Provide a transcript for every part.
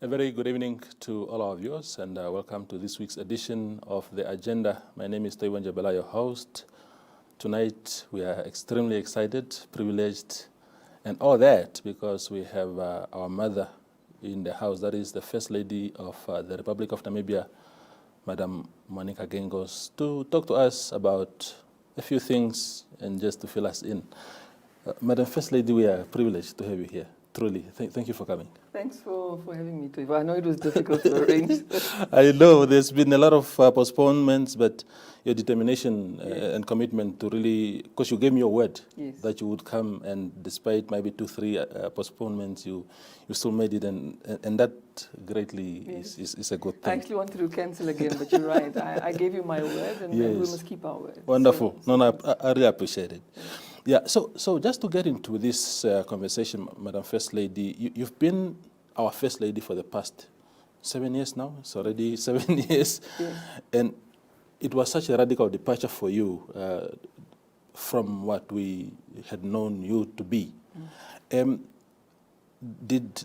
A very good evening to all our viewers and welcome to this week's edition of The Agenda. My name is Toiwan Jabela, your host. Tonight we are extremely excited, privileged and all that because we have our mother in the house, that is the First Lady of the Republic of Namibia, Madam Monica Geingos, to talk to us about a few things and just to fill us in. Madam First Lady, we are privileged to have you here. Truly, thank you for coming. Thanks for having me, Toiva. I know it was difficult to arrange. I know there's been a lot of postponements, but your determination and commitment to really, because you gave me your word that you would come, and despite maybe 2-3 postponements, you still made it, and that greatly is a good thing. I actually wanted to cancel again, but you're right. I gave you my word, and we must keep our word. Wonderful. So, I really appreciate it. Yeah, so just to get into this conversation, Madam First Lady, you've been our First Lady for the past 7 years now. It's already 7 years. Yeah. And it was such a radical departure for you from what we had known you to be. Did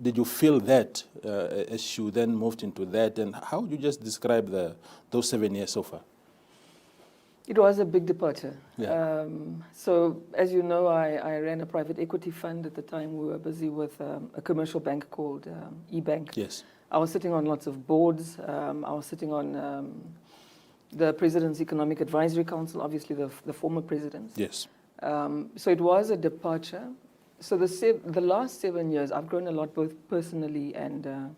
you feel that as you then moved into that? And how would you just describe those 7 years so far? It was a big departure. Yeah. So, as you know, I ran a private equity fund. At the time, we were busy with a commercial bank called eBank. Yes. I was sitting on lots of boards. I was sitting on the President's Economic Advisory Council, obviously the former presidents. Yes. So it was a departure. So the last 7 years, I've grown a lot, both personally and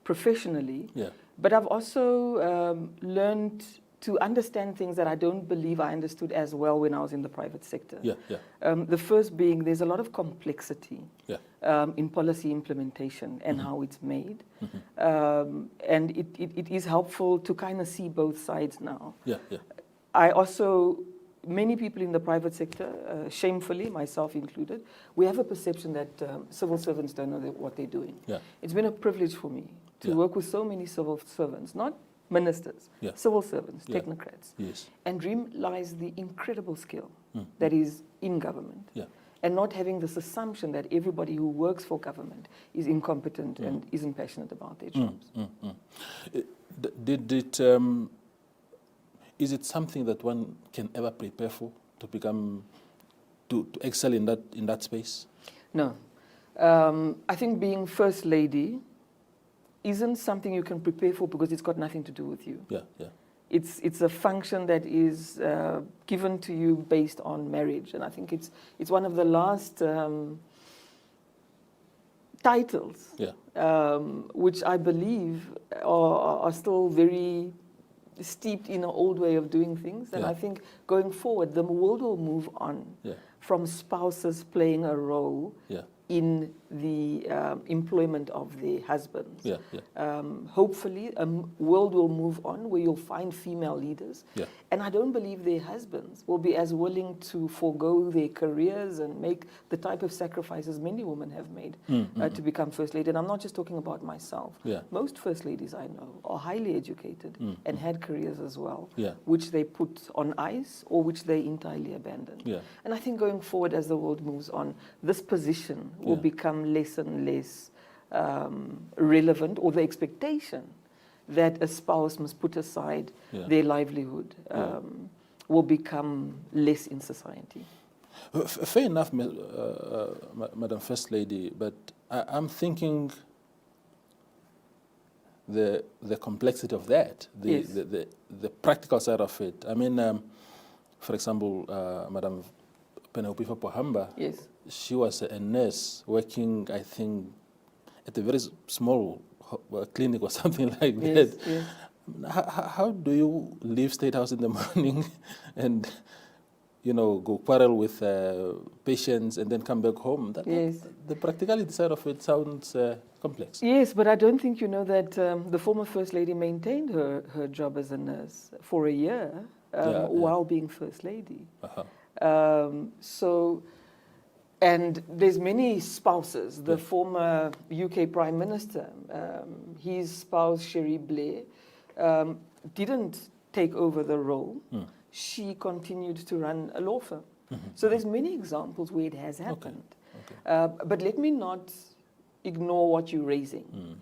professionally. Yeah. But I've also learned to understand things that I don't believe I understood as well when I was in the private sector. Yeah, yeah. The first being there's a lot of complexity in policy implementation and how it's made. And it is helpful to kind of see both sides now. Yeah, yeah. Many people in the private sector, shamefully, myself included, we have a perception that civil servants don't know what they're doing. Yeah. It's been a privilege for me to work with so many civil servants, not ministers, civil servants, technocrats, and realize the incredible skill that is in government, and not having this assumption that everybody who works for government is incompetent and isn't passionate about their jobs. Is it something that one can ever prepare for, to become, to excel in that space? No. I think being First Lady isn't something you can prepare for because it's got nothing to do with you. Yeah, yeah. It's a function that is given to you based on marriage, and I think it's one of the last titles, which I believe are still very steeped in an old way of doing things. And I think going forward, the world will move on from spouses playing a role in the employment of their husbands. Hopefully, a world will move on where you'll find female leaders. And I don't believe their husbands will be as willing to forego their careers and make the type of sacrifices many women have made to become First Lady. And I'm not just talking about myself. Most First Ladies I know are highly educated and had careers as well, which they put on ice or which they entirely abandoned. And I think going forward, as the world moves on, this position will become less and less relevant, or the expectation that a spouse must put aside their livelihood will become less in society. Fair enough, Madam First Lady, but I'm thinking the complexity of that, the practical side of it. I mean, for example, Madam Penelope Pohamba, she was a nurse working, I think, at a very small clinic or something like that. How do you leave State House in the morning and, go quarrel with patients and then come back home? The practicality side of it sounds complex. Yes, but I don't think you know that the former First Lady maintained her job as a nurse for a year while being First Lady. And there's many spouses. The former UK Prime Minister, his spouse, Cherie Blair, didn't take over the role. She continued to run a law firm. So there's many examples where it has happened. But let me not ignore what you're raising.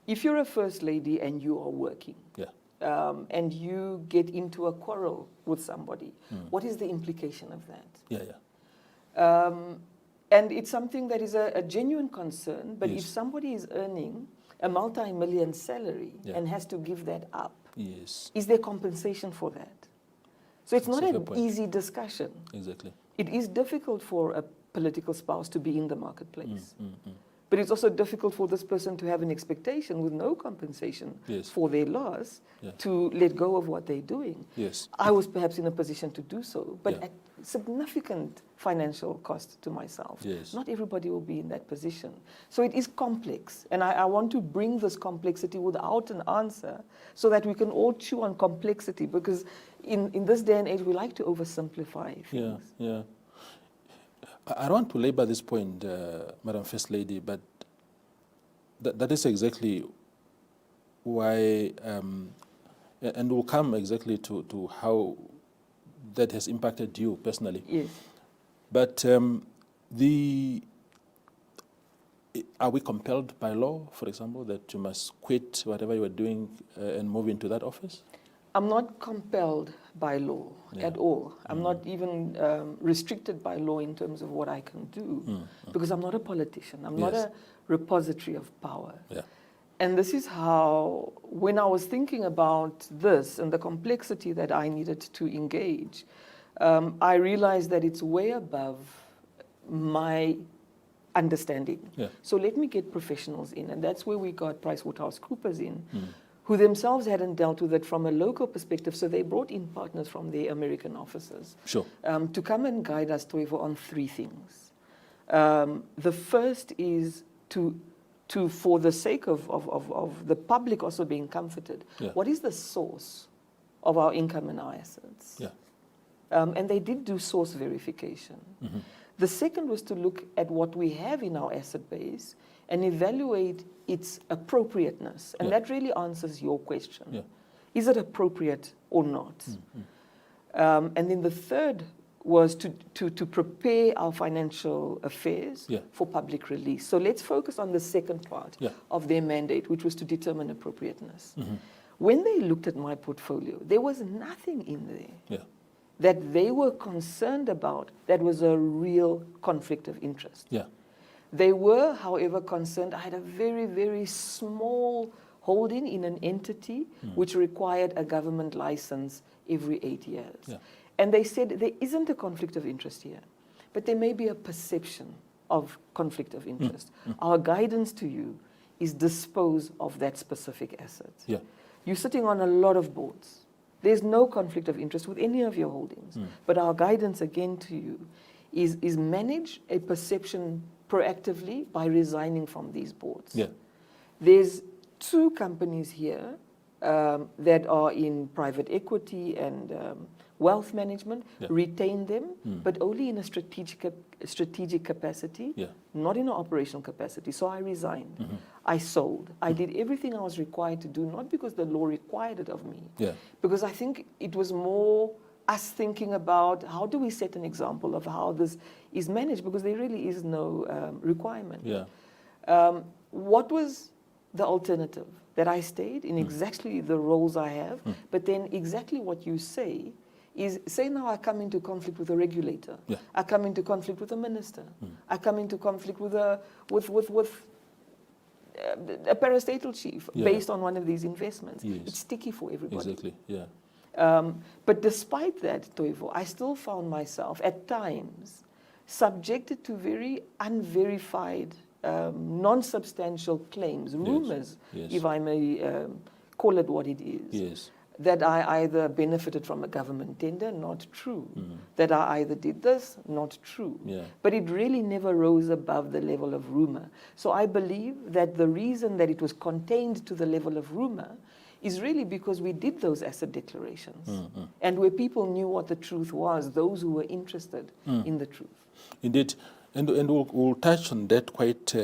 If you're a first lady and you are working, and you get into a quarrel with somebody, what is the implication of that? And it's something that is a genuine concern, but if somebody is earning a multi-million salary and has to give that up, is there compensation for that? So it's not an easy discussion. Exactly. It is difficult for a political spouse to be in the marketplace. But it's also difficult for this person to have an expectation with no compensation for their loss to let go of what they're doing. I was perhaps in a position to do so, but at significant financial cost to myself. Not everybody will be in that position. So it is complex, and I want to bring this complexity without an answer so that we can all chew on complexity, because in this day and age, we like to oversimplify things. I don't want to labor this point, Madam First Lady, but that is exactly why, and we'll come exactly to how that has impacted you personally. But are we compelled by law, for example, that you must quit whatever you are doing and move into that office? I'm not compelled by law at all. I'm not even restricted by law in terms of what I can do, because I'm not a politician. I'm not a repository of power. And this is how, when I was thinking about this and the complexity that I needed to engage, I realized that it's way above my understanding. So let me get professionals in, and that's where we got PricewaterhouseCoopers in, who themselves hadn't dealt with it from a local perspective, so they brought in partners from their American offices to come and guide us, Toivo, on three things. The first is to for the sake of the public also being comforted, what is the source of our income and our assets? And they did do source verification. The second was to look at what we have in our asset base and evaluate its appropriateness. And that really answers your question. Is it appropriate or not? And then the third was to prepare our financial affairs for public release. So let's focus on the second part of their mandate, which was to determine appropriateness. When they looked at my portfolio, there was nothing in there that they were concerned about that was a real conflict of interest. They were, however, concerned. I had a very, very small holding in an entity which required a government license every 8 years. And they said there isn't a conflict of interest here, but there may be a perception of conflict of interest. Our guidance to you is dispose of that specific asset. You're sitting on a lot of boards. There's no conflict of interest with any of your holdings. But our guidance again to you is manage a perception proactively by resigning from these boards. There's 2 companies here that are in private equity and wealth management. Retain them, but only in a strategic capacity, not in an operational capacity. So I resigned. I sold. I did everything I was required to do, not because the law required it of me, because I think it was more us thinking about how do we set an example of how this is managed, because there really is no requirement. What was the alternative? That I stayed in exactly the roles I have, but then exactly what you say is, say now I come into conflict with a regulator, I come into conflict with a minister, I come into conflict with a parastatal chief based on one of these investments. It's sticky for everybody. But despite that, Toivo, I still found myself at times subjected to very unverified, non-substantial claims, rumors, if I may call it what it is, that I either benefited from a government tender, not true, that I either did this, not true. But it really never rose above the level of rumor. So I believe that the reason that it was contained to the level of rumor is really because we did those asset declarations, and where people knew what the truth was, those who were interested in the truth. Indeed, and we'll touch on that quite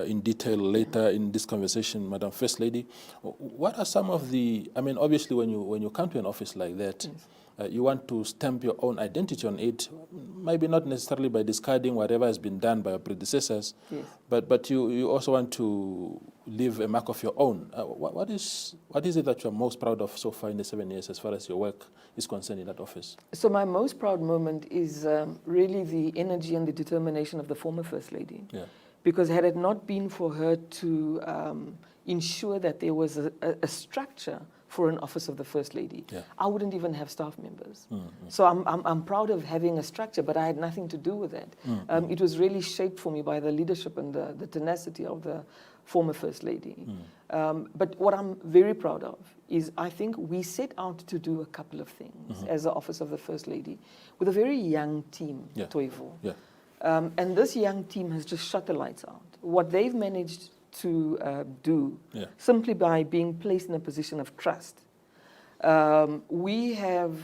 in detail later in this conversation, Madam First Lady. What are some of the, I mean, obviously when you come to an office like that, you want to stamp your own identity on it, maybe not necessarily by discarding whatever has been done by your predecessors, yes. but you also want to leave a mark of your own. What is it that you're most proud of so far in the 7 years as far as your work is concerned in that office? So my most proud moment is really the energy and the determination of the former First Lady. Yeah. Because had it not been for her to ensure that there was a structure for an office of the First Lady, yeah. I wouldn't even have staff members. Mm-hmm. So I'm proud of having a structure, but I had nothing to do with that. Mm-hmm. It was really shaped for me by the leadership and the tenacity of the former First Lady. But what I'm very proud of is I think we set out to do a couple of things as the office of the First Lady with a very young team, yeah. Toivo. Yeah. And this young team has just shut the lights out. What they've managed to do, yeah. simply by being placed in a position of trust, we have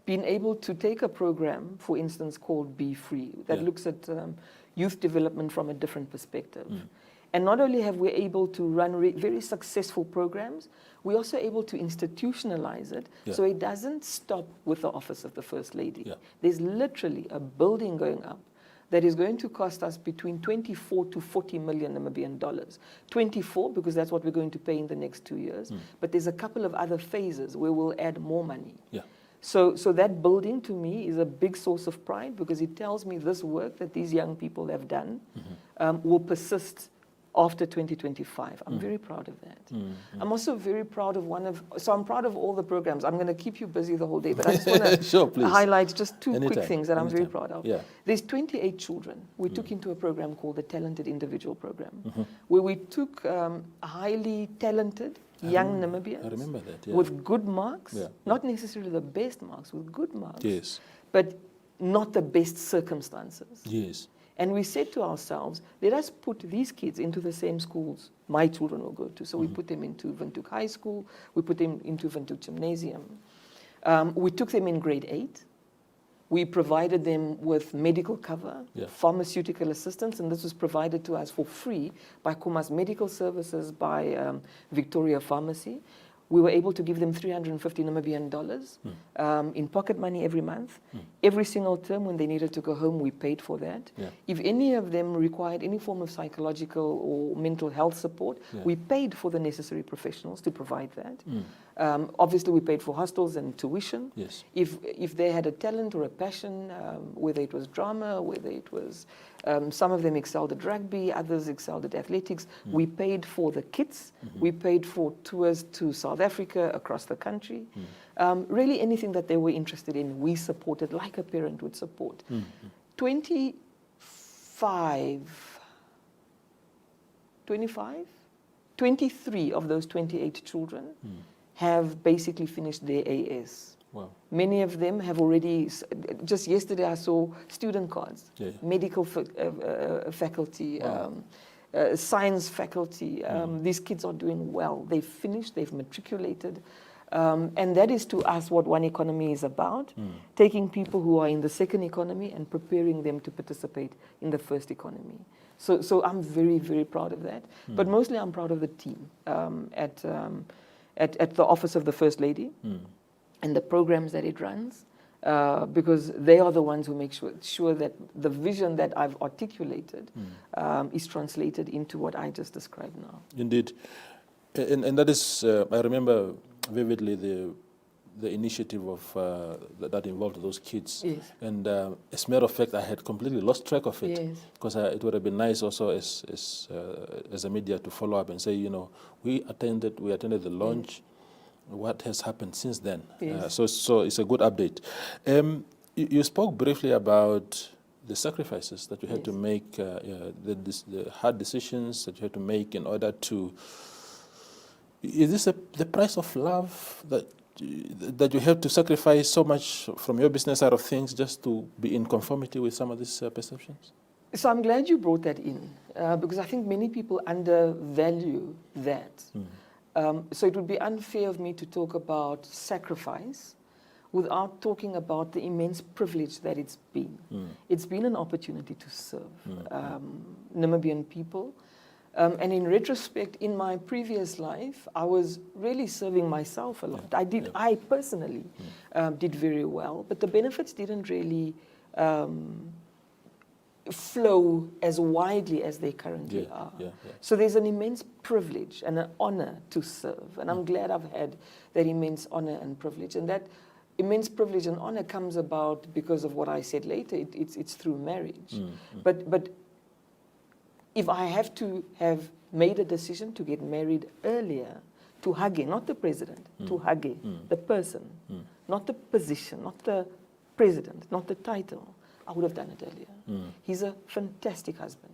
been able to take a program, for instance, called Be Free, that yeah. looks at youth development from a different perspective. And not only have we able to run very successful programs, we're also able to institutionalize it, yeah. so it doesn't stop with the office of the First Lady. Yeah. There's literally a building going up that is going to cost us between 24 to 40 million Namibian dollars. 24 because that's what we're going to pay in the next 2 years, but there's a couple of other phases where we'll add more money. Yeah. So that building to me is a big source of pride because it tells me this work that these young people have done will persist after 2025. I'm very proud of that. I'm also very proud of I'm proud of all the programs. I'm going to keep you busy the whole day, but I just want to sure, highlight just two Anytime. quick things that I'm Anytime. very proud of. Yeah. There's 28 children we took into a program called the Talented Individual Program, where we took highly talented young Namibians I remember that, yeah. with good marks, Yeah. not necessarily the best marks, with good marks, Yes. but not the best circumstances. Yes. And we said to ourselves, let us put these kids into the same schools my children will go to. So we put them into Windhoek High School, we put them into Windhoek Gymnasium. We took them in grade 8. We provided them with medical cover, yeah. pharmaceutical assistance, and this was provided to us for free by Kuma's Medical Services, by Victoria Pharmacy. We were able to give them 350 Namibian dollars in pocket money every month. Every single term when they needed to go home, we paid for that. Yeah. If any of them required any form of psychological or mental health support, yeah. we paid for the necessary professionals to provide that. Obviously, we paid for hostels and tuition. Yes. If they had a talent or a passion, whether it was drama, whether it was, some of them excelled at rugby, others excelled at athletics, we paid for the kits, we paid for tours to South Africa, across the country. Really anything that they were interested in, we supported like a parent would support. 23 of those 28 children have basically finished their AS. Wow. Many of them have already, just yesterday I saw student cards, Yeah. medical faculty, science faculty. These kids are doing well. They've finished, they've matriculated. And that is to us what One Economy is about, taking people who are in the second economy and preparing them to participate in the first economy. So I'm very, very proud of that. But mostly I'm proud of the team at the Office of the First Lady and the programs that it runs, because they are the ones who make sure that the vision that I've articulated is translated into what I just described now. Indeed. And that is, I remember vividly the initiative of that involved those kids. Yes. And as a matter of fact, I had completely lost track of it. Yes. Because it would have been nice also as a media to follow up and say, you know, we attended the launch. What has happened since then? Yes. So it's a good update. You spoke briefly about the sacrifices that you had to make, the hard decisions that you had to make in order to. Is this the price of love that you have to sacrifice so much from your business side of things just to be in conformity with some of these perceptions? So I'm glad you brought that in, because I think many people undervalue that. So it would be unfair of me to talk about sacrifice without talking about the immense privilege that it's been. It's been an opportunity to serve Namibian people And in retrospect, in my previous life, I was really serving myself a lot. I personally did very well, but the benefits didn't really flow as widely as they currently are. So there's an immense privilege and an honor to serve. And I'm glad I've had that immense honor and privilege. And that immense privilege and honor comes about because of what I said later. It's through marriage. But if I have to have made a decision to get married earlier to Hage, not the president, to Hage, the person, not the position, not the president, not the title, I would have done it earlier. He's a fantastic husband.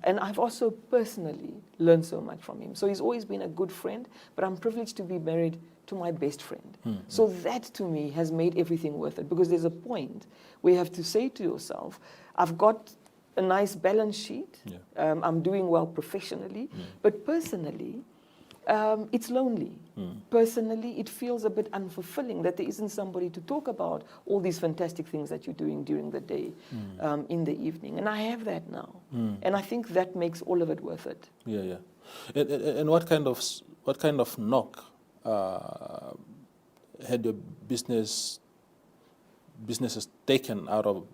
And I've also personally learned so much from him. So he's always been a good friend, but I'm privileged to be married to my best friend. So that to me has made everything worth it, because there's a point where you have to say to yourself, I've got a nice balance sheet, I'm doing well professionally, but personally, it's lonely. Personally, it feels a bit unfulfilling that there isn't somebody to talk about all these fantastic things that you're doing during the day, in the evening. And I have that now. And I think that makes all of it worth it. And what kind of knock had your businesses taken out of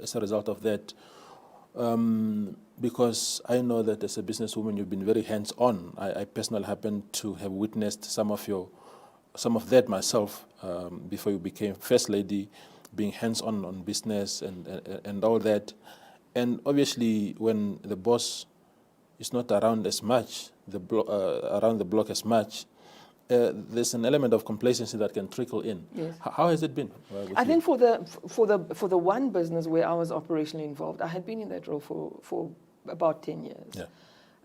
as a result of that? Because I know that as a businesswoman, you've been very hands-on. I personally happen to have witnessed some of that myself before you became First Lady, being hands-on on business and all that. And obviously, when the boss is not around as much, around the block as much, there's an element of complacency that can trickle in. Yes. How has it been? I think for the one business where I was operationally involved, I had been in that role for about 10 years.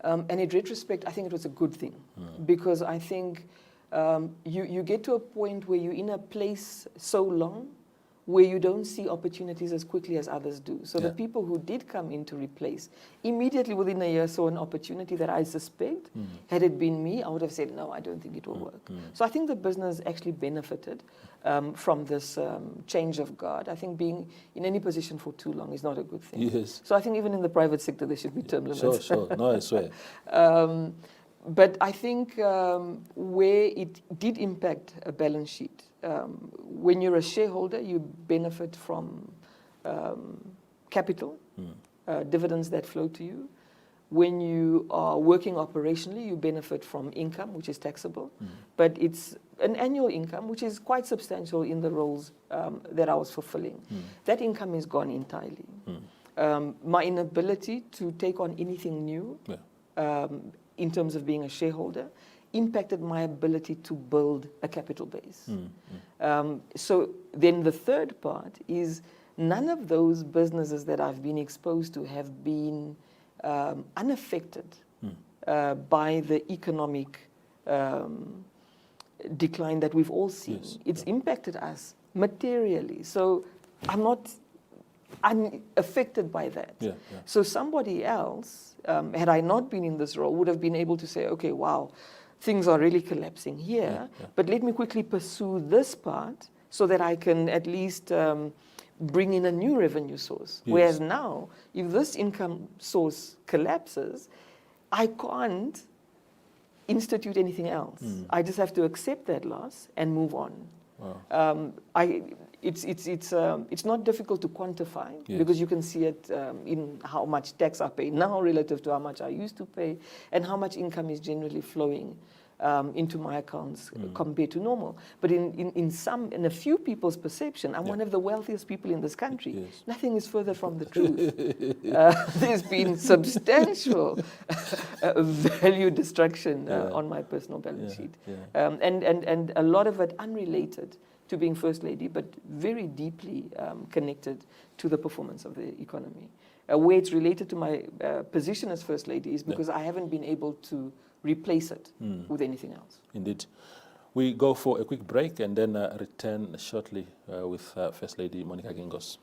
And in retrospect, I think it was a good thing, because I think you get to a point where you're in a place so long where you don't see opportunities as quickly as others do. So the people who did come in to replace, immediately within a year saw an opportunity that I suspect, had it been me, I would have said, no, I don't think it will work. So I think the business actually benefited from this change of guard. I think being in any position for too long is not a good thing. Yes. So I think even in the private sector, there should be term limits. Sure. No, I swear. But I think where it did impact a balance sheet, when you're a shareholder, you benefit from capital, dividends that flow to you. When you are working operationally, you benefit from income, which is taxable. But it's an annual income, which is quite substantial in the roles that I was fulfilling. That income is gone entirely. My inability to take on anything new, in terms of being a shareholder, impacted my ability to build a capital base. So then the third part is none of those businesses that I've been exposed to have been unaffected by the economic decline that we've all seen. It's impacted us materially. So I'm not unaffected by that. So somebody else, had I not been in this role, would have been able to say, okay, wow, things are really collapsing here, but let me quickly pursue this part so that I can at least bring in a new revenue source. Whereas now, if this income source collapses, I can't institute anything else. I just have to accept that loss and move on. It's not difficult to quantify, because you can see it in how much tax I pay now relative to how much I used to pay, and how much income is generally flowing into my accounts compared to normal. But in a few people's perception, I'm one of the wealthiest people in this country. Nothing is further from the truth. There's been substantial value destruction on my personal balance sheet, and a lot of it unrelated to being First Lady, but very deeply connected to the performance of the economy. Where it's related to my position as First Lady is because I haven't been able to replace it with anything else. Indeed. We go for a quick break and then return shortly with First Lady Monica Geingos.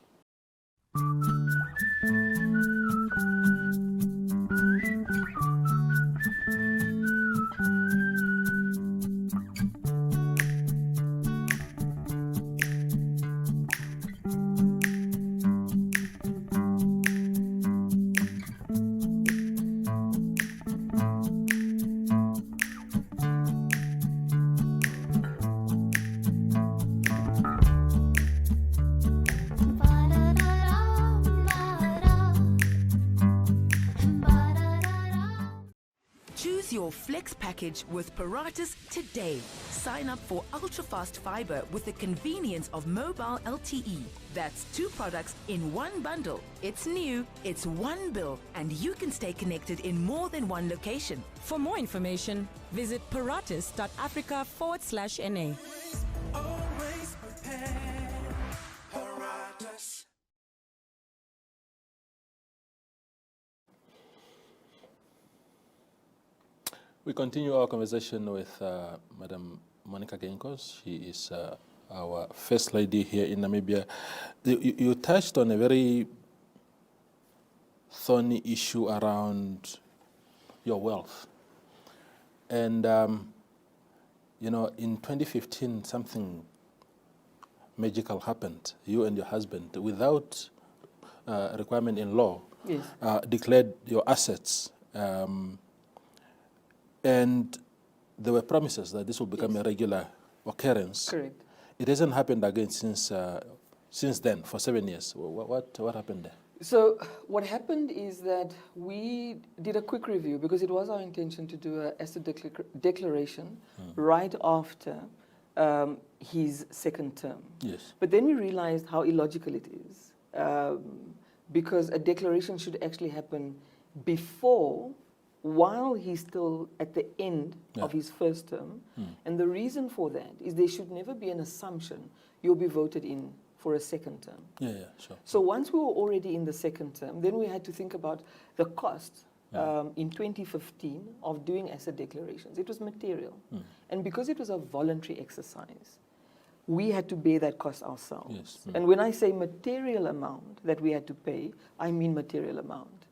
Choose your flex package with Paratus today. Sign up for ultra-fast fiber with the convenience of mobile LTE. That's 2 products in 1 bundle. It's new, it's 1 bill, and you can stay connected in more than 1 location. For more information, visit paratus.africa/NA. Always prepared. Paratus. We continue our conversation with Madam Monica Geingos. She is our First Lady here in Namibia. You touched on a very thorny issue around your wealth. And, you know, in 2015, something magical happened. You and your husband, without requirement in law, Yes. Declared your assets. And there were promises that this will become a regular occurrence. Correct. It hasn't happened again since then, for 7 years. What happened there? So what happened is that we did a quick review because it was our intention to do an asset declaration right after his second term. Yes. But then we realized how illogical it is because a declaration should actually happen before, while he's still at the end of his first term. And the reason for that is there should never be an assumption you'll be voted in for a second term. Yeah, sure. So once we were already in the second term, then we had to think about the cost in 2015 of doing asset declarations. It was material. And because it was a voluntary exercise, we had to bear that cost ourselves. Yes. And when I say material amount that we had to pay, I mean material amount.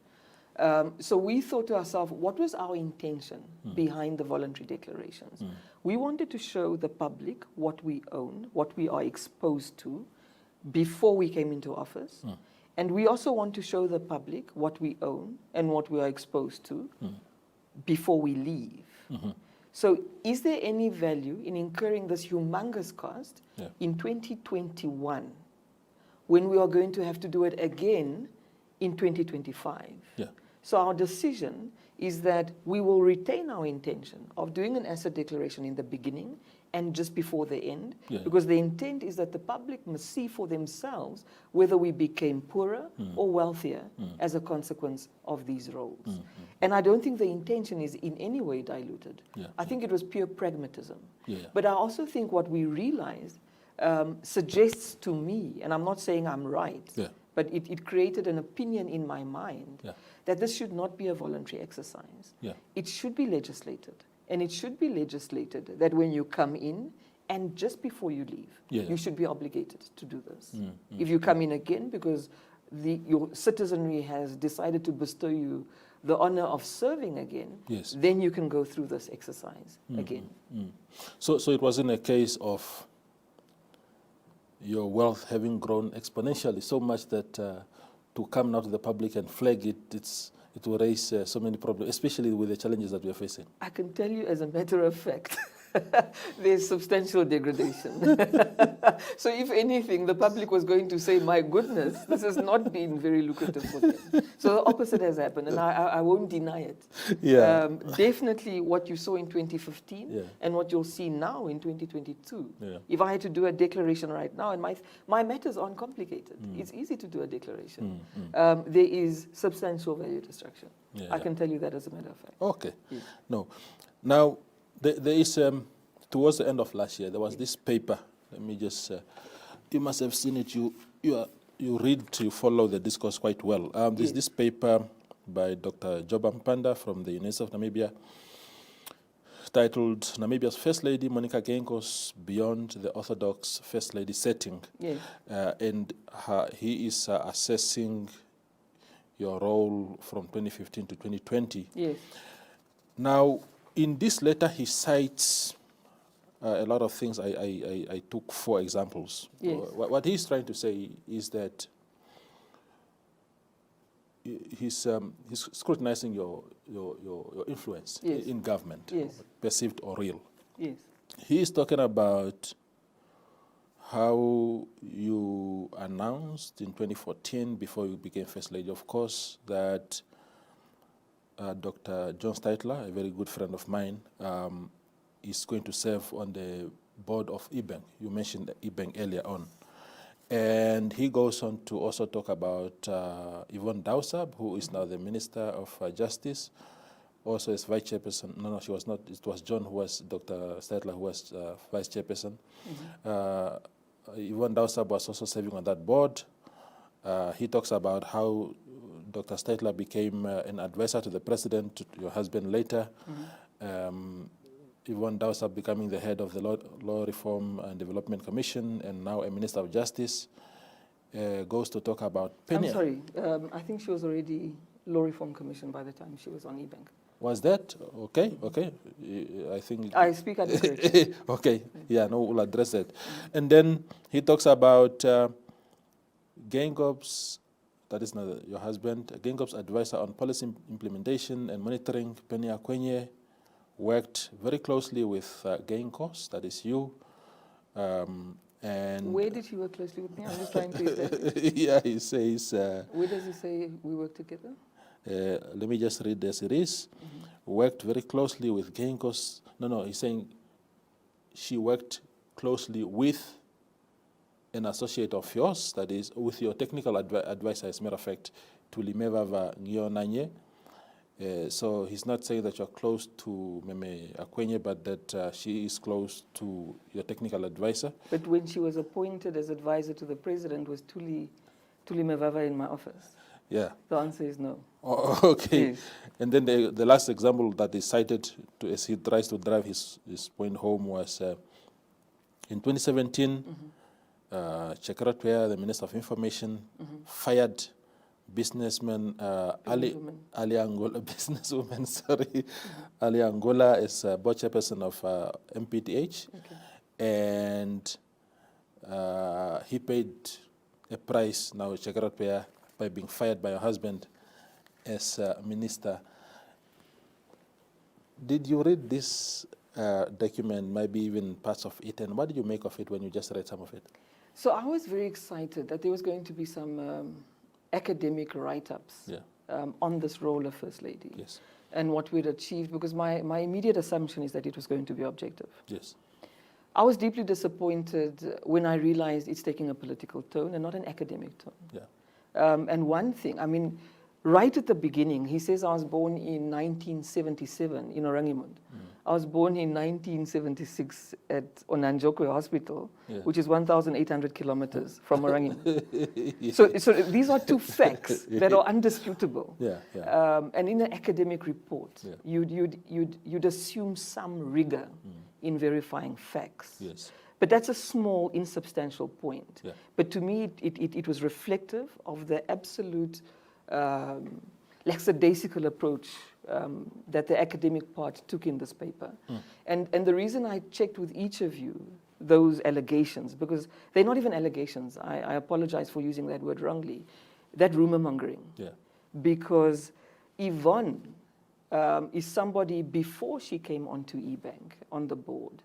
So we thought to ourselves, what was our intention behind the voluntary declarations? We wanted to show the public what we own, what we are exposed to before we came into office. And we also want to show the public what we own and what we are exposed to before we leave. So is there any value in incurring this humongous cost in 2021 when we are going to have to do it again in 2025? Yeah. So our decision is that we will retain our intention of doing an asset declaration in the beginning and just before the end, because the intent is that the public must see for themselves whether we became poorer or wealthier as a consequence of these roles. And I don't think the intention is in any way diluted. I think it was pure pragmatism. But I also think what we realized suggests to me, and I'm not saying I'm right, but it created an opinion in my mind that this should not be a voluntary exercise. It should be legislated. And it should be legislated that when you come in and just before you leave, you should be obligated to do this. If you come in again because your citizenry has decided to bestow you the honor of serving again, then you can go through this exercise again. So it wasn't a case of your wealth having grown exponentially so much that to come now to the public and flag it, it will raise so many problems, especially with the challenges that we are facing. I can tell you as a matter of fact, there's substantial degradation. So if anything, the public was going to say, my goodness, this has not been very lucrative for them. So the opposite has happened, and I won't deny it. Definitely what you saw in 2015 and what you'll see now in 2022. If I had to do a declaration right now, and my matters aren't complicated. It's easy to do a declaration. There is substantial value destruction. I can tell you that as a matter of fact. Okay. No. Now, there is, towards the end of last year, there was this paper. Let me just, you must have seen it. You follow the discourse quite well. There's this paper by Dr. Job Amupanda from the University of Namibia titled Namibia's First Lady, Monica Geingos, Beyond the Orthodox First Lady Setting. And he is assessing your role from 2015 to 2020. Now, in this letter, he cites a lot of things. I took 4 examples. What he's trying to say is that he's scrutinizing your influence in government, perceived or real. He is talking about how you announced in 2014, before you became First Lady, of course, that Dr. John Steitler, a very good friend of mine, is going to serve on the board of eBank. You mentioned eBank earlier on. And he goes on to also talk about Yvonne Dausab, who is now the Minister of Justice, also as Vice Chairperson. No, she was not. It was John who was, Dr. Steitler, who was Vice Chairperson. Yvonne Dausab was also serving on that board. He talks about how Dr. Steitler became an advisor to the president, to your husband later. Yvonne Dausab becoming the head of the Law Reform and Development Commission and now a Minister of Justice, goes to talk about Penny. I'm sorry, I think she was already Law Reform Commission by the time she was on eBank. Was that? Okay, okay. I think... I speak at the Okay, yeah, no, we'll address that. And then he talks about Geingob's, that is not your husband, Geingob's advisor on policy implementation and monitoring, Penny Akwenye, worked very closely with Geingos, that is you. And where did he work closely with me? I'm just trying to establish. yeah, he says... where does he say we work together? Let me just read the series. Worked very closely with Geingos. No, he's saying she worked closely with an associate of yours, that is with your technical advisor, as a matter of fact, Tulimeva Ngionanye. So he's not saying that you're close to Meme Akwenye, but that she is close to your technical advisor. But when she was appointed as advisor to the president, was Tuli Mevava in my office? Yeah. The answer is no. Oh, okay. Yes. And then the last example that is cited as he tries to drive his point home was in 2017, Chekratwea, the Minister of Information, fired businessman Ali Angola, businesswoman, sorry, Ali Angola is board chairperson of MPTH, and he paid a price now, Chekratwea, by being fired by your husband as minister. Did you read this document, maybe even parts of it, and what did you make of it when you just read some of it? So I was very excited that there was going to be some academic write-ups on this role of First Lady. Yes. And what we'd achieved, because my immediate assumption is that it was going to be objective. Yes. I was deeply disappointed when I realized it's taking a political tone and not an academic tone. Yeah. And one thing, I mean, right at the beginning, he says I was born in 1977 in Orangimund. I was born in 1976 at Onanjokwe Hospital, which is 1,800 kilometers from Orangimund. So these are two facts that are undisputable. And in an academic report, you'd assume some rigor in verifying facts. Yes. But that's a small, insubstantial point. But to me, it was reflective of the absolute lackadaisical approach that the academic part took in this paper. And the reason I checked with each of you those allegations, because they're not even allegations, I apologize for using that word wrongly, that rumor mongering. Because Yvonne is somebody before she came onto eBank on the board.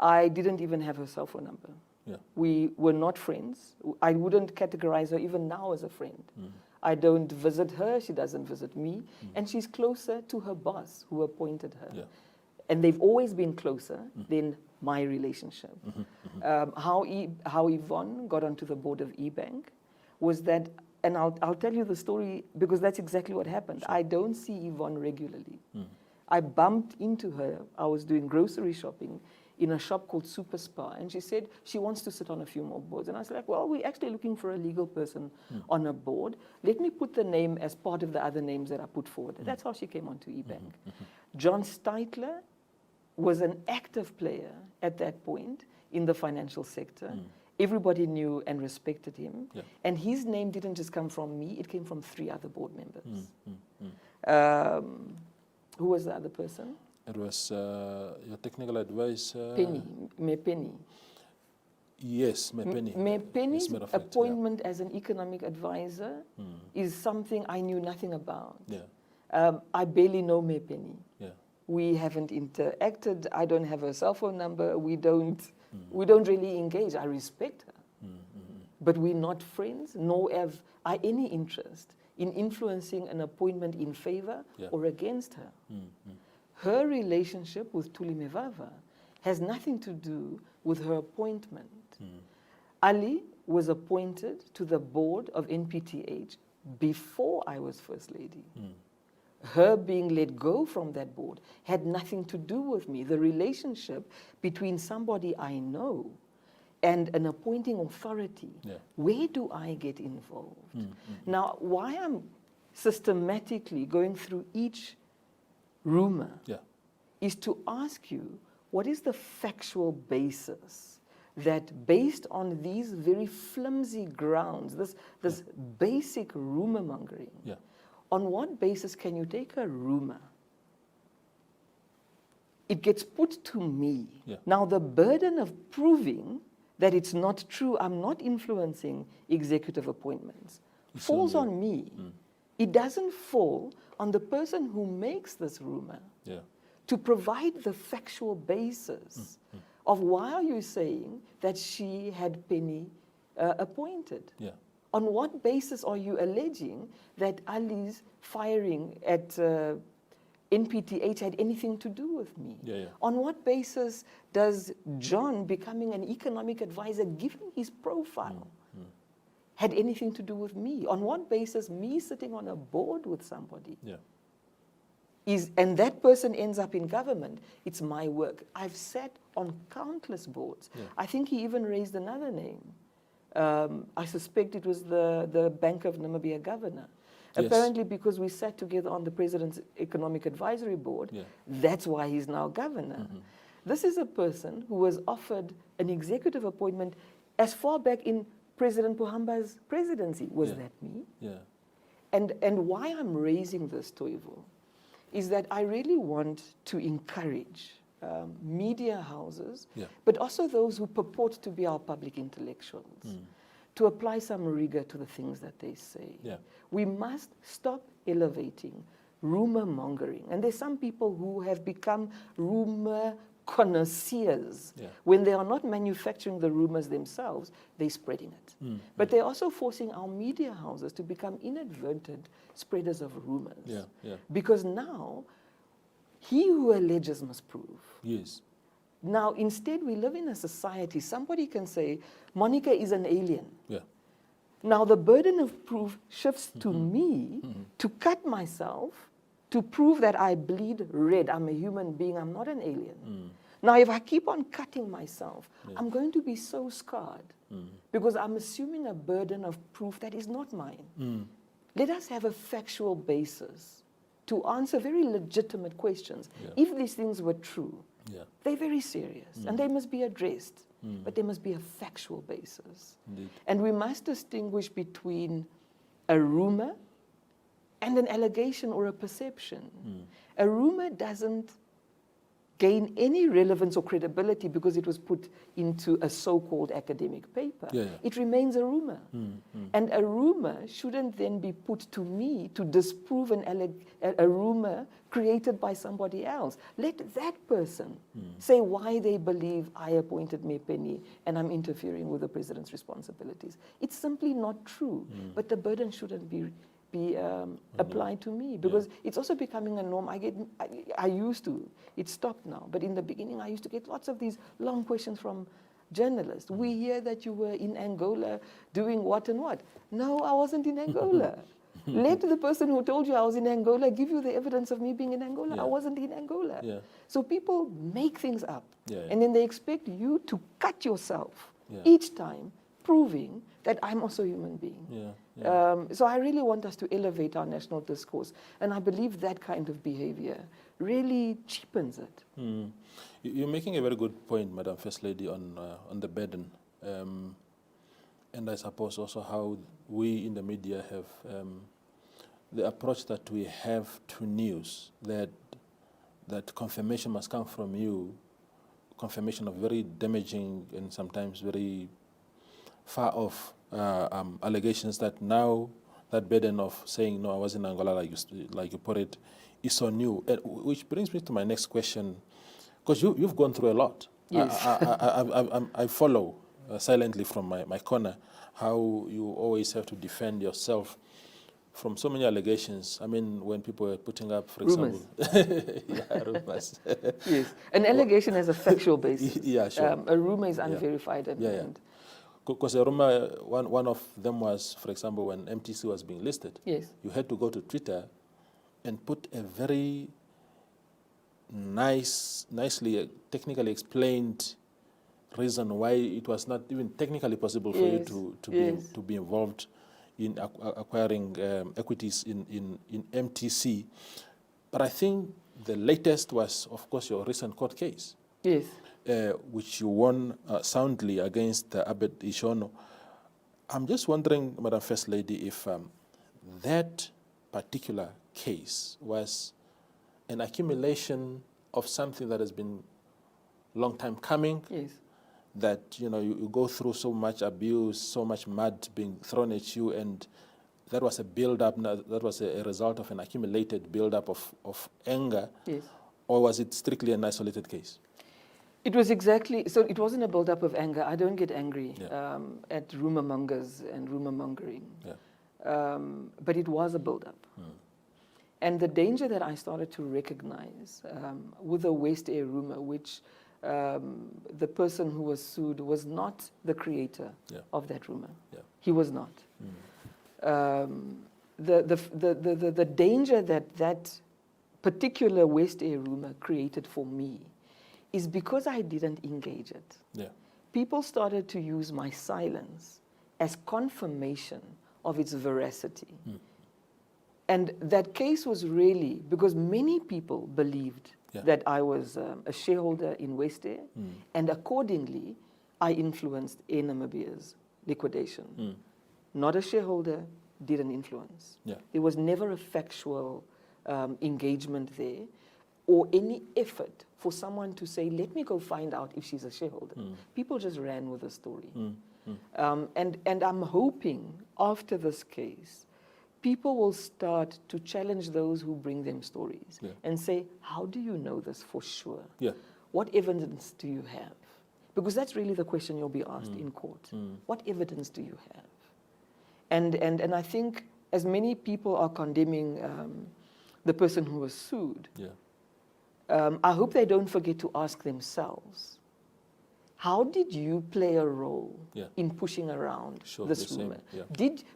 I didn't even have her cell phone number. We were not friends. I wouldn't categorize her even now as a friend. I don't visit her, she doesn't visit me, and she's closer to her boss who appointed her. And they've always been closer than my relationship. How Yvonne got onto the board of eBank was that, and I'll tell you the story because that's exactly what happened. I don't see Yvonne regularly. I bumped into her, I was doing grocery shopping in a shop called Super Spa, and she said she wants to sit on a few more boards. And I was like, well, we're actually looking for a legal person on a board. Let me put the name as part of the other names that I put forward. That's how she came onto eBank. John Steitler was an active player at that point in the financial sector. Everybody knew and respected him. And his name didn't just come from me, it came from 3 other board members. Who was the other person? It was your technical advisor. Penny. Yes, Penny. Penny's appointment as an economic advisor is something I knew nothing about. I barely know Penny. We haven't interacted. I don't have her cell phone number. We don't really engage. I respect her. But we're not friends, nor have I any interest in influencing an appointment in favor Yeah. or against her. Her relationship with Tuli Mevava has nothing to do with her appointment. Ali was appointed to the board of NPTH before I was First Lady. Her being let go from that board had nothing to do with me. The relationship between somebody I know and an appointing authority, Yeah. where do I get involved? Now, why I'm systematically going through each rumor Yeah. is to ask you, what is the factual basis that based on these very flimsy grounds, this basic rumor mongering, Yeah. on what basis can you take a rumor? It gets put to me. Yeah. Now, the burden of proving that it's not true, I'm not influencing executive appointments, It's falls on you. on me. It doesn't fall on the person who makes this rumor Yeah. to provide the factual basis of why are you saying that she had Penny appointed? Yeah. On what basis are you alleging that Ali's firing at NPTH had anything to do with me? Yeah, yeah. On what basis does John becoming an economic advisor, given his profile, had anything to do with me? On what basis me sitting on a board with somebody Yeah. and that person ends up in government? It's my work. I've sat on countless boards. Yeah. I think he even raised another name. I suspect it was the Bank of Namibia governor. Yes. Apparently, because we sat together on the President's Economic Advisory Board, Yeah. that's why he's now governor. This is a person who was offered an executive appointment as far back in President Pohamba's presidency. Was Yeah. that me? Yeah. And why I'm raising this, Toivo, is that I really want to encourage media houses, Yeah. but also those who purport to be our public intellectuals, to apply some rigor to the things that they say. Yeah. We must stop elevating rumor mongering. And there's some people who have become rumor connoisseurs. Yeah. When they are not manufacturing the rumors themselves, they're spreading it. But they're also forcing our media houses to become inadvertent spreaders of rumors. Yeah. Yeah. Because now, he who alleges must prove. Yes. Now, instead, we live in a society, somebody can say, Monica is an alien. Yeah. Now, the burden of proof shifts to me to cut myself to prove that I bleed red. I'm a human being, I'm not an alien. Now, if I keep on cutting myself, I'm going to be so scarred because I'm assuming a burden of proof that is not mine. Let us have a factual basis to answer very legitimate questions. Yeah. If these things were true, Yeah. they're very serious and they must be addressed, but there must be a factual basis. Indeed. And we must distinguish between a rumor and an allegation or a perception. A rumor doesn't gain any relevance or credibility because it was put into a so-called academic paper. Yeah, yeah. It remains a rumor. And a rumor shouldn't then be put to me to disprove a rumor created by somebody else. Let that person say why they believe I appointed Mepeni and I'm interfering with the president's responsibilities. It's simply not true, but the burden shouldn't be applied to me because it's also becoming a norm. I used to, it's stopped now, but in the beginning I used to get lots of these long questions from journalists. We hear that you were in Angola doing what and what. No, I wasn't in Angola. Let the person who told you I was in Angola give you the evidence of me being in Angola. Yeah. I wasn't in Angola. Yeah. So people make things up Yeah, yeah. and then they expect you to cut yourself Yeah. each time, proving that I'm also a human being. Yeah. Yeah. So I really want us to elevate our national discourse, and I believe that kind of behavior really cheapens it. You're making a very good point, Madam First Lady, on the burden, and I suppose also how we in the media have the approach that we have to news, that confirmation must come from you, confirmation of very damaging and sometimes very far off allegations, that now that burden of saying, no, I was in Angola, like you put it, is on you. Which brings me to my next question, because you've gone through a lot. Yes. I follow silently from my corner how you always have to defend yourself from so many allegations. I mean, when people were putting up, for Rumors. example, yeah, rumors. Yes, an allegation has a factual basis. Yeah, sure. A rumor is unverified. Yeah. Because a rumor, one of them was, for example, when MTC was being listed, Yes. you had to go to Twitter and put a very nicely, technically explained reason why it was not even technically possible for Yes. you Yes. to be involved in acquiring equities in MTC. But I think the latest was, of course, your recent court case. Yes. Which you won soundly against Abed Ishono. I'm just wondering, Madam First Lady, if that particular case was an accumulation of something that has been long time coming. Yes. That you go through so much abuse, so much mud being thrown at you, and that was a build-up. That was a result of an accumulated build-up of anger. Yes. Or was it strictly an isolated case? It was exactly, so it wasn't a build-up of anger. I don't get angry Yeah. at rumor mongers and rumor mongering. Yeah. But it was a build-up. And the danger that I started to recognize with the West Air rumor, which the person who was sued was not the creator of that rumor. Yeah. He was not. The danger that particular West Air rumor created for me is because I didn't engage it. Yeah. People started to use my silence as confirmation of its veracity. And that case was really because many people believed that I was a shareholder in West Air, and accordingly, I influenced Air Namibia's liquidation. Not a shareholder, didn't influence. Yeah. There was never a factual engagement there, or any effort for someone to say, let me go find out if she's a shareholder. People just ran with the story. And I'm hoping after this case, people will start to challenge those who bring them stories and say, how do you know this for sure? Yeah. What evidence do you have? Because that's really the question you'll be asked in court. What evidence do you have? And I think as many people are condemning the person who was sued, I hope they don't forget to ask themselves, how did you play a role in pushing around this rumor?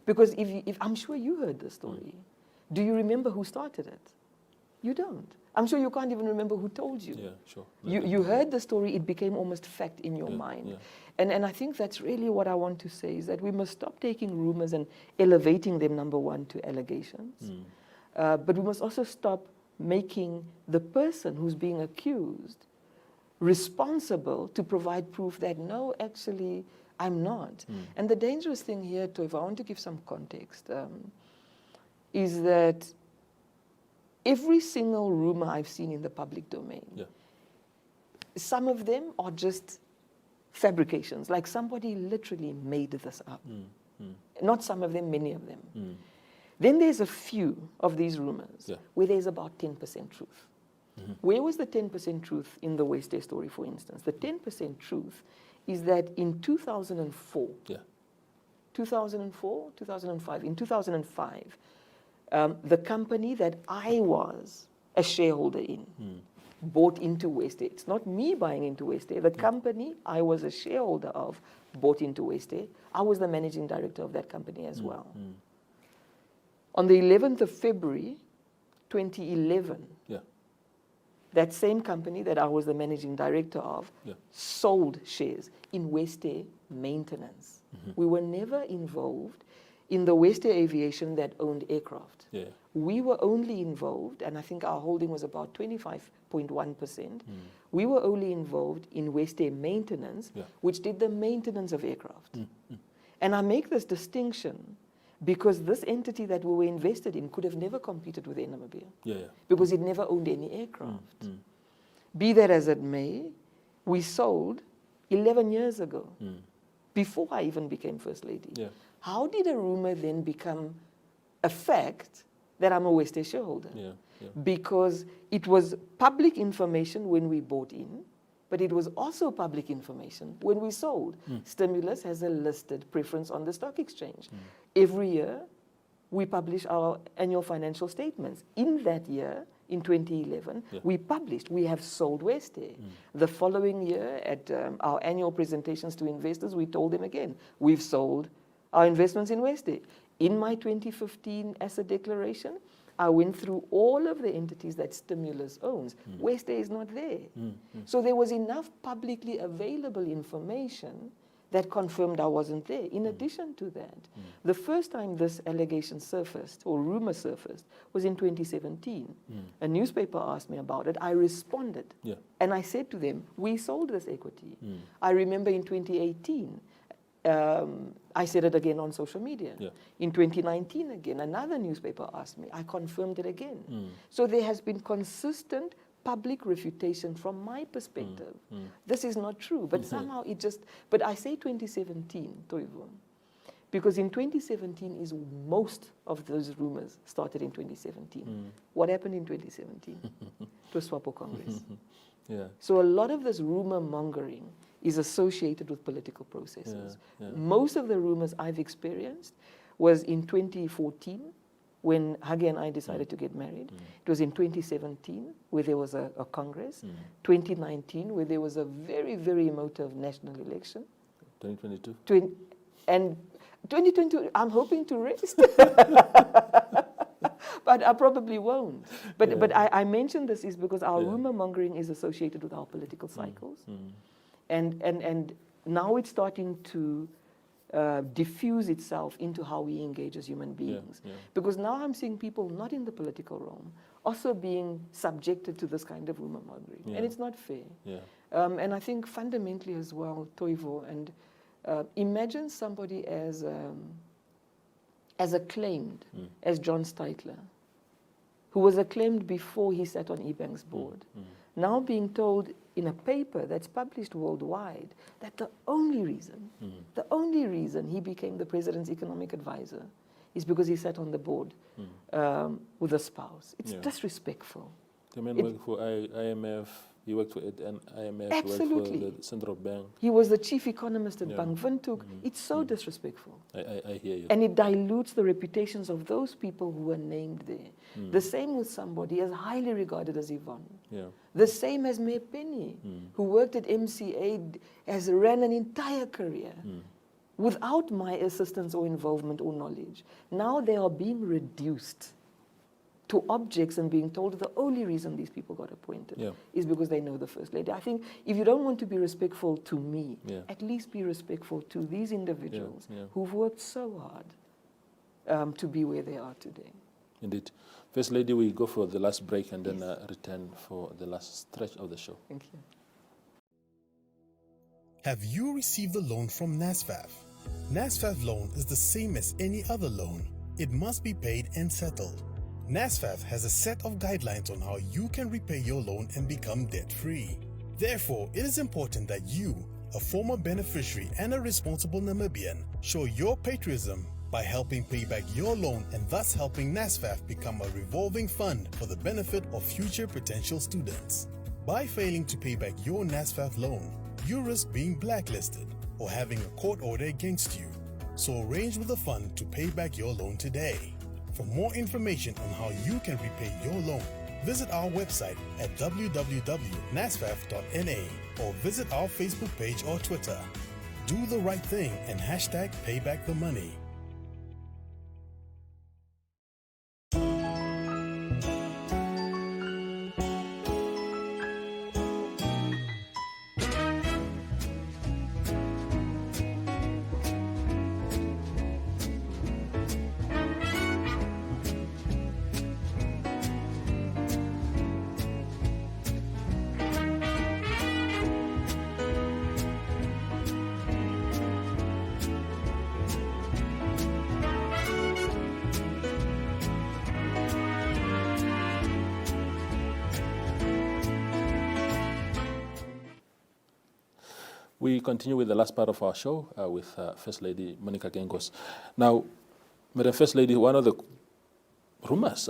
Because if I'm sure you heard the story, do you remember who started it? You don't. I'm sure you can't even remember who told you. Yeah, sure. You heard the story, it became almost fact in your mind. Yeah. And I think that's really what I want to say, is that we must stop taking rumors and elevating them, number one, to allegations. But we must also stop making the person who's being accused responsible to provide proof that, no, actually, I'm not. And the dangerous thing here, too, if I want to give some context, is that every single rumor I've seen in the public domain, some of them are just fabrications, like somebody literally made this up. Not some of them, many of them. Then there's a few of these rumors where there's about 10% truth. Where was the 10% truth in the West Air story, for instance? The 10% truth is that in 2004, 2005, in 2005, the company that I was a shareholder in bought into West Air. It's not me buying into West Air. The company I was a shareholder of bought into West Air. I was the managing director of that company as well. On the 11th of February, 2011, that same company that I was the managing director of sold shares in West Air Maintenance. We were never involved in the West Air Aviation that owned aircraft. We were only involved, and I think our holding was about 25.1%. We were only involved in West Air Maintenance, which did the maintenance of aircraft. And I make this distinction because this entity that we were invested in could have never competed with Air Namibia, because it never owned any aircraft. Be that as it may, we sold 11 years ago, before I even became First Lady. How did a rumor then become a fact that I'm a West Air shareholder? Because it was public information when we bought in, but it was also public information when we sold. Stimulus has a listed preference on the stock exchange. Every year, we publish our annual financial statements. In that year, in 2011, we have sold West Air. The following year, at our annual presentations to investors, we told them again, we've sold our investments in West Air. In my 2015 asset declaration, I went through all of the entities that Stimulus owns. West Air is not there. So there was enough publicly available information that confirmed I wasn't there. In addition to that, the first time this allegation surfaced, or rumor surfaced, was in 2017. A newspaper asked me about it. I responded. And I said to them, we sold this equity. I remember in 2018, I said it again on social media. In 2019 again, another newspaper asked me. I confirmed it again. So there has been consistent public refutation from my perspective. This is not true, but somehow it just, but I say 2017, Toivo, because in 2017 is most of those rumors started in 2017. What happened in 2017? It was SWAPO Congress. So a lot of this rumor mongering is associated with political processes. Most of the rumors I've experienced was in 2014, when Hage and I decided to get married. It was in 2017, where there was a Congress. 2019, where there was a very, very emotive national election. 2022? And 2022, I'm hoping to rest. But I probably won't. But I mention this is because our rumor mongering is associated with our political cycles. And now it's starting to diffuse itself into how we engage as human beings. Because now I'm seeing people not in the political realm also being subjected to this kind of rumor mongering. And it's not fair. And I think fundamentally as well, Toivo, and imagine somebody as acclaimed as John Steitler, who was acclaimed before he sat on eBank's board. Now being told in a paper that's published worldwide that the only reason he became the president's economic advisor is because he sat on the board with a spouse. It's disrespectful. The man worked for IMF, he worked for IMF, Absolutely. he worked for the central bank. He was the chief economist at Bank Windhoek. It's so disrespectful. I hear you. And it dilutes the reputations of those people who were named there. The same with somebody as highly regarded as Yvonne. The same as Mayor Penny, who worked at MCA, has ran an entire career without my assistance or involvement or knowledge. Now they are being reduced to objects and being told the only reason these people got appointed is because they know the First Lady. I think if you don't want to be respectful to me, at least be respectful to these individuals who've worked so hard to be where they are today. Indeed. First Lady, we go for the last break and then return for the last stretch of the show. Thank you. Have you received a loan from NASFAF? NASFAF loan is the same as any other loan. It must be paid and settled. NASFAF has a set of guidelines on how you can repay your loan and become debt-free. Therefore, it is important that you, a former beneficiary and a responsible Namibian, show your patriotism by helping pay back your loan and thus helping NASFAF become a revolving fund for the benefit of future potential students. By failing to pay back your NASFAF loan, you risk being blacklisted or having a court order against you. So arrange with the fund to pay back your loan today. For more information on how you can repay your loan, visit our website at www.nasfaf.na or visit our Facebook page or Twitter. Do the right thing and hashtag payback the money. We continue with the last part of our show with First Lady Monica Geingos. Now, Madam First Lady, one of the rumors,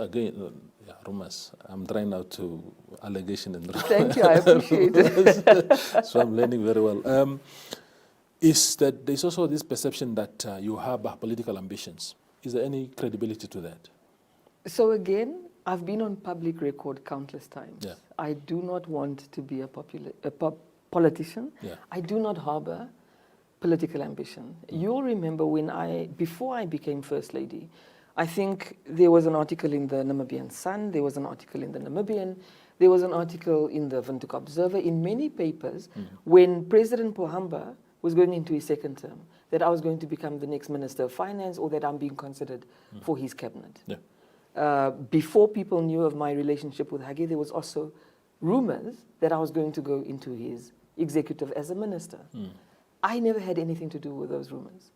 rumors, I'm trying now to allegation and Thank you, I appreciate it. So I'm learning very well. Is that there's also this perception that you have political ambitions Is there any credibility to that? So again, I've been on public record countless times. Yeah. I do not want to be a politician. Yeah. I do not harbor political ambition. You'll remember before I became First Lady, I think there was an article in the Namibian Sun, there was an article in the Namibian, there was an article in the Windhoek Observer, in many papers, when President Pohamba was going into his second term, that I was going to become the next Minister of Finance, or that I'm being considered for his cabinet. Yeah. Before people knew of my relationship with Hage, there was also rumors that I was going to go into his executive as a minister. I never had anything to do with those rumors.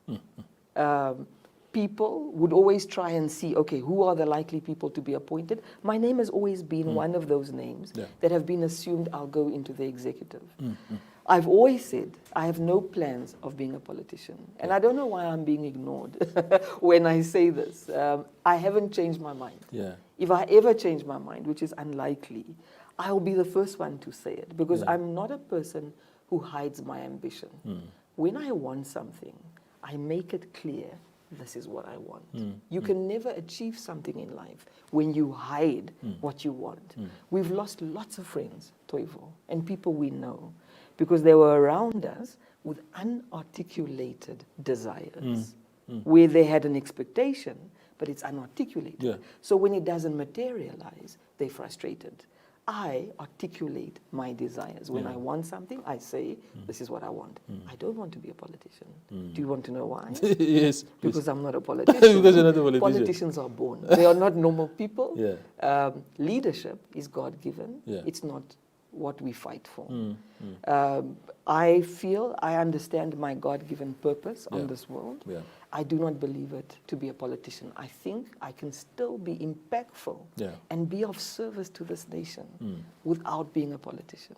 People would always try and see, okay, who are the likely people to be appointed? My name has always been one of those names that have been assumed I'll go into the executive. I've always said I have no plans of being a politician. And I don't know why I'm being ignored when I say this. I haven't changed my mind. Yeah. If I ever change my mind, which is unlikely, I'll be the first one to say it, because I'm not a person who hides my ambition. When I want something, I make it clear, this is what I want. You can never achieve something in life when you hide what you want. We've lost lots of friends, Toivo, and people we know, because they were around us with unarticulated desires, where they had an expectation, but it's unarticulated. Yeah. So when it doesn't materialize, they're frustrated. I articulate my desires. When I want something, I say, this is what I want. I don't want to be a politician. Do you want to know why? Yes. Because I'm not a politician. Because you're not a politician. Politicians are born. They are not normal people. Yeah. Leadership is God-given. Yeah. It's not what we fight for. I feel I understand my God-given purpose on this world. Yeah. I do not believe it to be a politician. I think I can still be impactful and be of service to this nation without being a politician.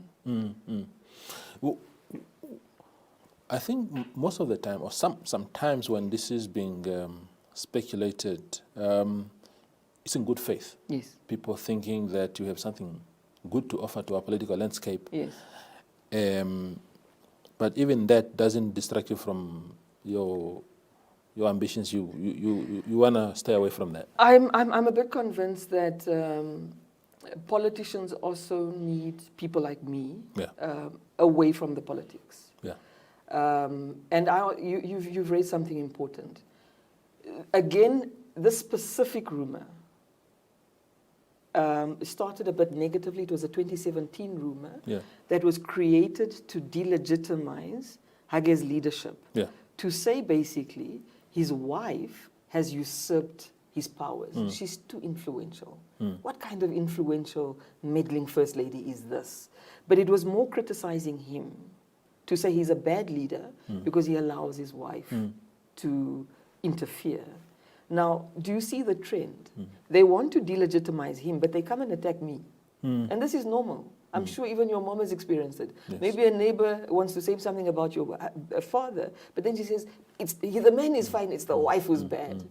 Well, I think most of the time, or sometimes when this is being speculated, it's in good faith. Yes. People thinking that you have something good to offer to our political landscape. Yes. But even that doesn't distract you from your ambitions. You want to stay away from that. I'm a bit convinced that politicians also need people like me away from the politics. Yeah. And you've raised something important. Again, this specific rumor started a bit negatively. It was a 2017 rumor that was created to delegitimize Hage's leadership. Yeah. To say basically his wife has usurped his powers. She's too influential. What kind of influential meddling first lady is this? But it was more criticizing him, to say he's a bad leader because he allows his wife to interfere. Now, do you see the trend? They want to delegitimize him, but they come and attack me. And this is normal. I'm sure even your mom has experienced it. Yes. Maybe a neighbor wants to say something about your father, but then she says, the man is fine, it's the wife who's bad.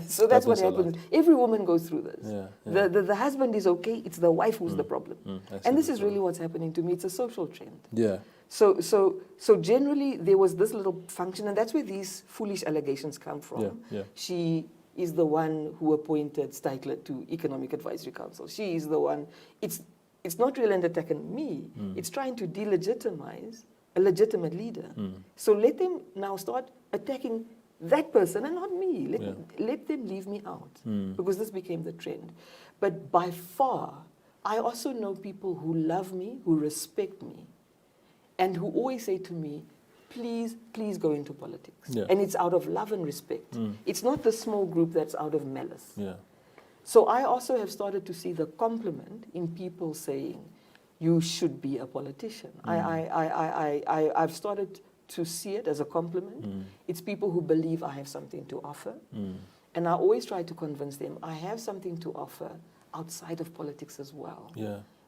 So that's what happens. Every woman goes through this. The husband is okay, it's the wife who's the problem. And this is really what's happening to me. It's a social trend. Yeah. So generally, there was this little function, and that's where these foolish allegations come from. She is the one who appointed Steytler to Economic Advisory Council. She is the one. It's not really an attack on me. It's trying to delegitimize a legitimate leader. So let them now start attacking that person and not me. Let them leave me out, because this became the trend. But by far, I also know people who love me, who respect me, and who always say to me, please go into politics. And it's out of love and respect. It's not the small group that's out of malice. So I also have started to see the compliment in people saying, you should be a politician. I've started to see it as a compliment. It's people who believe I have something to offer. And I always try to convince them I have something to offer outside of politics as well.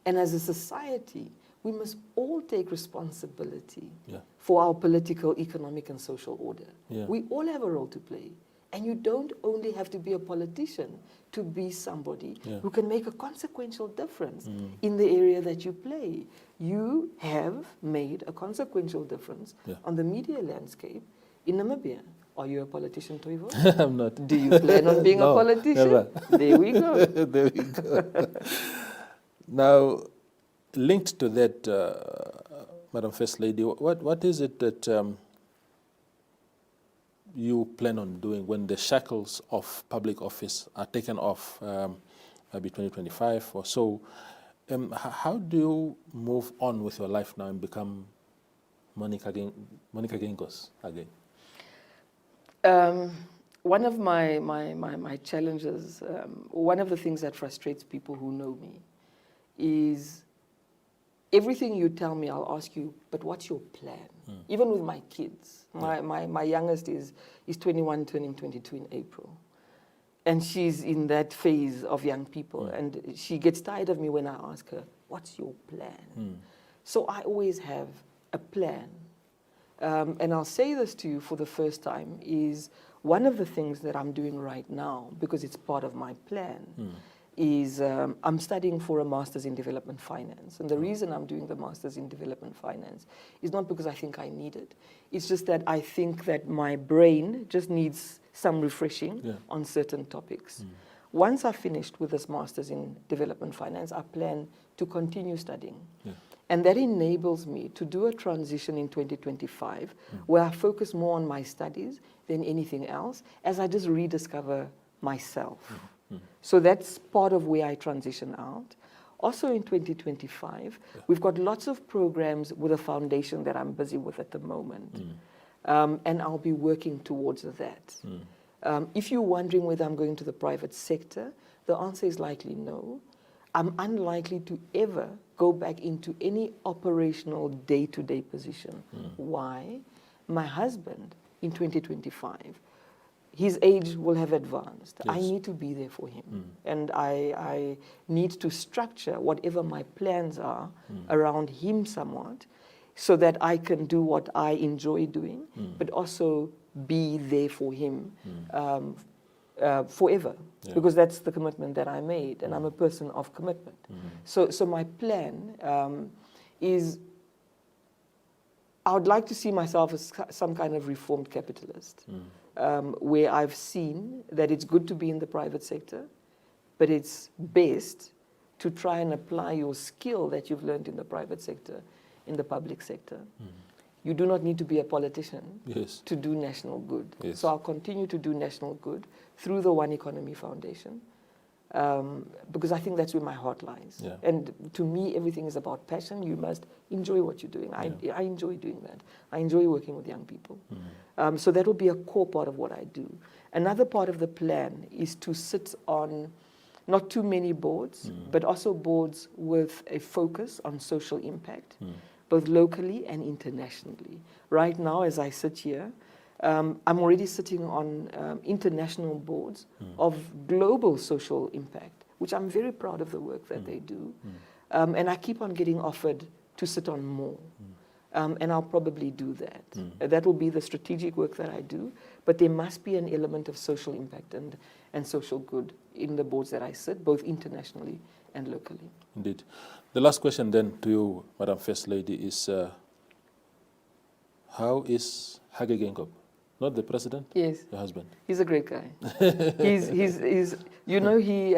And as a society, we must all take responsibility for our political, economic, and social order. We all have a role to play. And you don't only have to be a politician to be somebody who can make a consequential difference in the area that you play. You have made a consequential difference on the media landscape in Namibia. Are you a politician, Toivo? I'm not. Do you plan on being No, a politician? never. There we go. There we go. Now, linked to that, Madam First Lady, what is it that you plan on doing when the shackles of public office are taken off, maybe 2025 or so? How do you move on with your life now and become Monica Geingos again? One of my challenges, one of the things that frustrates people who know me is everything you tell me, I'll ask you, but what's your plan? Even with my kids. My youngest is 21, turning 22 in April. And she's in that phase of young people. And she gets tired of me when I ask her, what's your plan? So I always have a plan. And I'll say this to you for the first time, is one of the things that I'm doing right now, because it's part of my plan, is I'm studying for a Master's in Development Finance. And the reason I'm doing the Master's in Development Finance is not because I think I need it. It's just that I think that my brain just needs some refreshing on certain topics. Once I've finished with this Master's in Development Finance, I plan to continue studying. And that enables me to do a transition in 2025 where I focus more on my studies than anything else as I just rediscover myself. So that's part of where I transition out. Also in 2025, we've got lots of programs with a foundation that I'm busy with at the moment. And I'll be working towards that. If you're wondering whether I'm going to the private sector, the answer is likely no. I'm unlikely to ever go back into any operational day-to-day position. Why? My husband, in 2025, his age will have advanced. I need to be there for him. And I need to structure whatever my plans are around him somewhat so that I can do what I enjoy doing, but also be there for him forever. Because that's the commitment that I made, and I'm a person of commitment. So my plan is I would like to see myself as some kind of reformed capitalist, where I've seen that it's good to be in the private sector, but it's best to try and apply your skill that you've learned in the private sector in the public sector. You do not need to be a politician to do national good. So I'll continue to do national good through the One Economy Foundation, because I think that's where my heart lies. And to me, everything is about passion. You must enjoy what you're doing. I enjoy doing that. I enjoy working with young people. So that will be a core part of what I do. Another part of the plan is to sit on not too many boards, but also boards with a focus on social impact, both locally and internationally. Right now, as I sit here, I'm already sitting on international boards of global social impact, which I'm very proud of the work that they do. And I keep on getting offered to sit on more. And I'll probably do that. That will be the strategic work that I do, but there must be an element of social impact and social good in the boards that I sit, both internationally and locally. Indeed. The last question then to you, Madam First Lady, is how is Hage Geingob? Not the president? Yes. Your husband? He's a great guy. he's you know, he,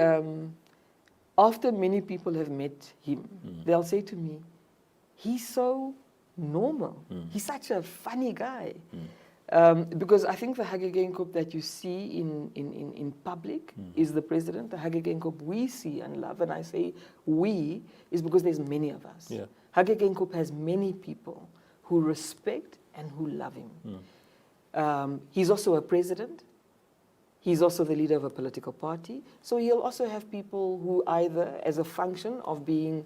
after many people have met him, they'll say to me, he's so normal. He's such a funny guy. Because I think the Hage Geingob that you see in public is the president. The Hage Geingob we see and love, and I say we, is because there's many of us. Hage Geingob has many people who respect and who love him. He's also a president. He's also the leader of a political party. So he'll also have people who either, as a function of being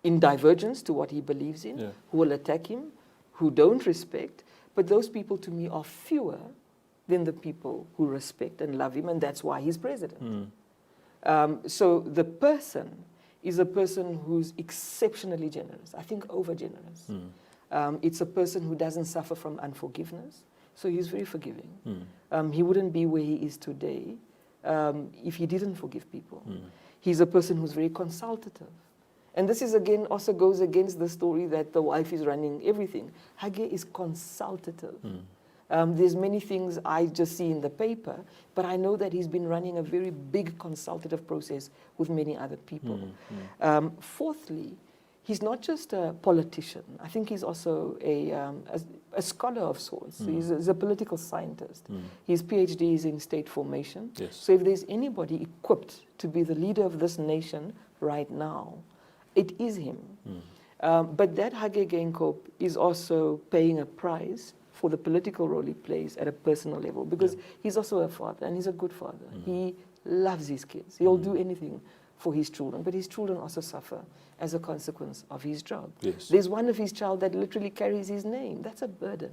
in divergence to what he believes in, who will attack him, who don't respect. But those people, to me, are fewer than the people who respect and love him, and that's why he's president. So the person is a person who's exceptionally generous, I think over-generous. It's a person who doesn't suffer from unforgiveness, so he's very forgiving. He wouldn't be where he is today if he didn't forgive people. He's a person who's very consultative. And this is again also goes against the story that the wife is running everything. Hage is consultative. There's many things I just see in the paper, but I know that he's been running a very big consultative process with many other people. Fourthly, he's not just a politician. I think he's also a scholar of sorts. He's a political scientist. His PhD is in state formation. Yes. So if there's anybody equipped to be the leader of this nation right now, it is him. But that Hage Geingob is also paying a price for the political role he plays at a personal level, because he's also a father, and he's a good father. He loves his kids. He'll do anything for his children, but his children also suffer as a consequence of his job. Yes. There's one of his child that literally carries his name. That's a burden.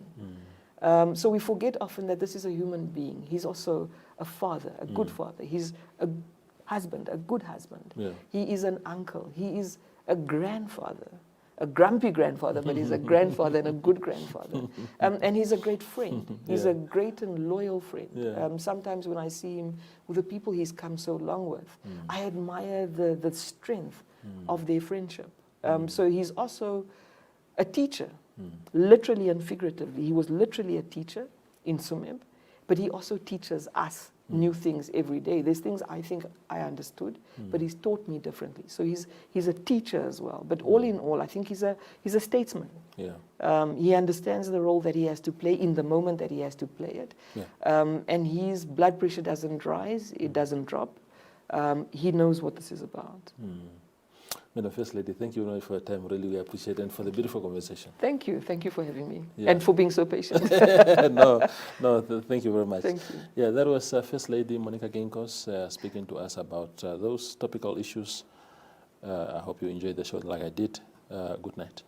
So we forget often that this is a human being. He's also a father, a good father. He's a husband, a good husband. Yeah. He is an uncle. He is a grandfather, a grumpy grandfather, but he's a grandfather and a good grandfather. And he's a great friend. He's a great and loyal friend. Yeah. Sometimes when I see him with the people he's come so long with, I admire the strength of their friendship. So he's also a teacher, literally and figuratively. He was literally a teacher in Sumeb, but he also teaches us new things every day. There's things I think I understood, but he's taught me differently. So he's a teacher as well. But all in all, I think he's a statesman. Yeah. He understands the role that he has to play in the moment that he has to play it. Yeah. And his blood pressure doesn't rise, it doesn't drop. He knows what this is about. Madam First Lady, thank you very much for your time. Really, we appreciate it, and for the beautiful conversation. Thank you. Thank you for having me. Yeah. And for being so patient. Thank you very much. Thank you. Yeah, that was First Lady Monica Geingos speaking to us about those topical issues. I hope you enjoyed the show like I did. Good night.